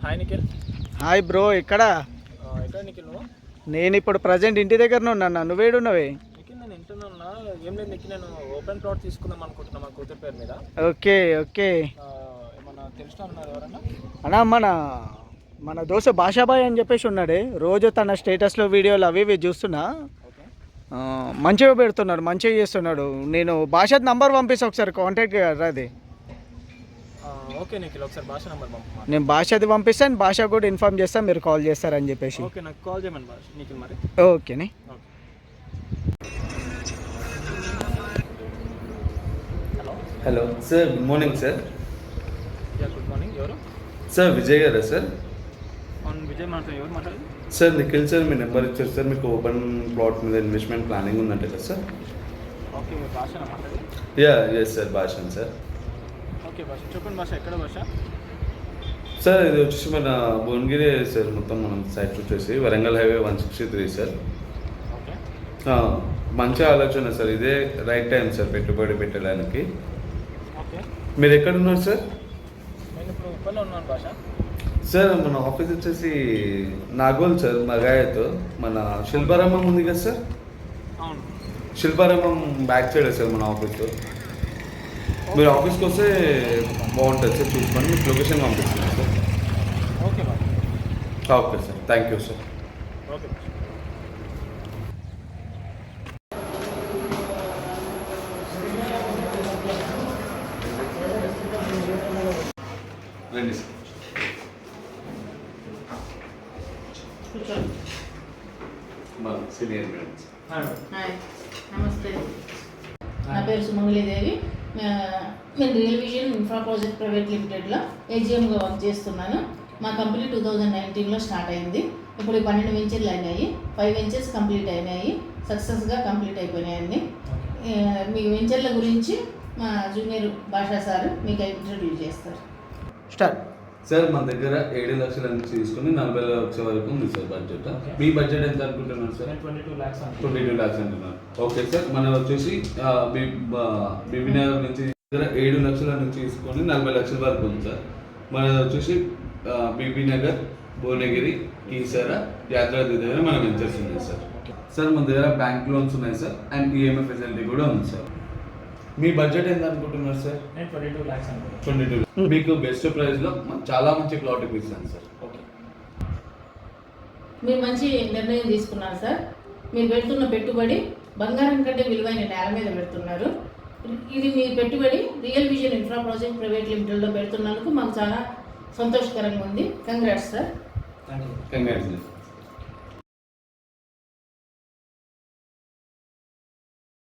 Hi Nikhil. Hi bro, ఎక్కడ నిఖిల్ నువ్వు? నేను ఇప్పుడు ప్రజెంట్ ఇంటి దగ్గరనే ఉన్నా. నువ్వేడున్నావే? నిఖిల్ నేను ఇంటర్లో ఉన్నా. ఏం లేదు నిఖిల్, నేను ఓపెన్ ప్లాట్ తీసుకుందాం అనుకుంటున్నా మా కూతురు పేరు మీద. Okay okay. ఏమన్నా తెలుసా ఉన్నారు ఎవరన్నా? అన్నా మన దోస్తు భాషాబాయ్ అని చెప్పేసి ఉన్నాడే, రోజు తన స్టేటస్లో వీడియోలు అవి ఇవి చూస్తున్నా. మంచిగా పెడుతున్నాడు, మంచిగా చేస్తున్నాడు. నేను భాష నంబర్ పంపిస్తా, ఒకసారి కాంటాక్ట్ కదా అది. ఓకే నిఖిల్, ఒకసారి భాష నెంబర్ పంపమా. నేను భాషది పంపిస్తాను, భాష కూడా ఇన్ఫార్మ్ చేస్తాను, మీరు కాల్ చేస్తారని చెప్పేసి. ఓకే, నాకు కాల్ చేయమని భాష నిఖిల్ మరి. ఓకేనే. Hello sir, good morning sir. Good morning. ఎవరు సార్? విజయ్ గారా సార్? అవును విజయ్ మాట్లాడు. ఎవరు మాట్లాడేది? సార్ నిఖిల్ సార్, మీ నెంబర్ ఇచ్చారు సార్. మీకు ఓపెన్ ప్లాట్ మీద ఇన్వెస్ట్మెంట్ ప్లానింగ్ ఉందంటే కదా సార్? ఓకే, మీ భాష మాట్లాడేది? ఎస్ సార్, భాషను సార్. ఓకే భాష, చెప్పండి భాష. ఎక్కడ భాష? సార్ ఇది వచ్చేసి మన భువనగిరి సార్. మొత్తం మనం సైట్ వచ్చేసి వరంగల్ హైవే 163 సార్. ఓకే, మంచి ఆలోచన సార్. ఇదే రైట్ టైం సార్ పెట్టుబడి పెట్టడానికి. ఓకే, మీరు ఎక్కడ ఉన్నారు సార్? నేను ఇప్పుడు ఉప్పల్లో ఉన్నాను భాష. సార్ మన ఆఫీస్ వచ్చేసి నాగోల్ సార్, మగాయతో మన శిల్పారామం ఉంది కదా సార్? అవును, శిల్పారామం బ్యాక్ సైడ్ సార్ మన ఆఫీస్. మీరు ఆఫీస్కి వస్తే బాగుంటుంది సార్, చూసుకొని మీకు లొకేషన్ పంపిస్తున్నాను సార్. ఓకే భాష. Okay sir, thank you sir. Okay భాష. రండి సార్. మా సీనియర్ మేడం. హాయ్, నమస్తే. నా పేరు సుమంగళీదేవి. నేను real vision infra project private లిమిటెడ్లో ఏజీఎంగా వర్క్ చేస్తున్నాను. మా కంపెనీ 2019లో స్టార్ట్ అయింది. ఇప్పుడు 12 వెంచర్లు అయినాయి. 5 వెంచర్స్ కంప్లీట్ అయినాయి, సక్సెస్గా కంప్లీట్ అయిపోయినాయండి. మీ వెంచర్ల గురించి మా జూనియర్ భాషా సార్ మీకు ఇంట్రడ్యూస్ చేస్తారు. స్టార్ట్. సార్ మన దగ్గర 7 లక్షల నుంచి తీసుకుని 40 లక్షల వరకు ఉంది సార్ బడ్జెట్. మీ బడ్జెట్ ఎంత అనుకుంటున్నారు సార్? 22 lakhs. 22 lakhs అంటున్నారు. ఓకే సార్, మనం వచ్చేసి బీబీ నగర్ నుంచి దగ్గర 7 లక్షల నుంచి తీసుకొని 40 లక్షల వరకు ఉంది సార్. మనది వచ్చేసి బీబీ నగర్, భువనగిరి, కీసర, యాదాద్రి దగ్గర మన వెంచర్స్ ఉన్నాయి సార్. సార్ మన దగ్గర బ్యాంక్ లోన్స్ ఉన్నాయి సార్, అండ్ ఈఎంఐ ఫెసిలిటీ కూడా ఉంది సార్. మీ బడ్జెట్ ఎంత అనుకుంటున్నారు సార్? నేను 22 lakhs అనుకుంటున్నాను. 22. మీకు బెస్ట్ ప్రైస్లో చాలా మంచి ప్లాట్ ఇప్పిస్తాను సార్. ఓకే, మీరు మంచి నిర్ణయం తీసుకున్నారు సార్. మీరు పెడుతున్న పెట్టుబడి బంగారం కంటే విలువైన నేల మీద పెడుతున్నారు. ఇది మీ పెట్టుబడి real vision infra project private లిమిటెడ్లో పెడుతున్నందుకు మాకు చాలా సంతోషకరంగా ఉంది. Congrats sir. Thank you. Congrats.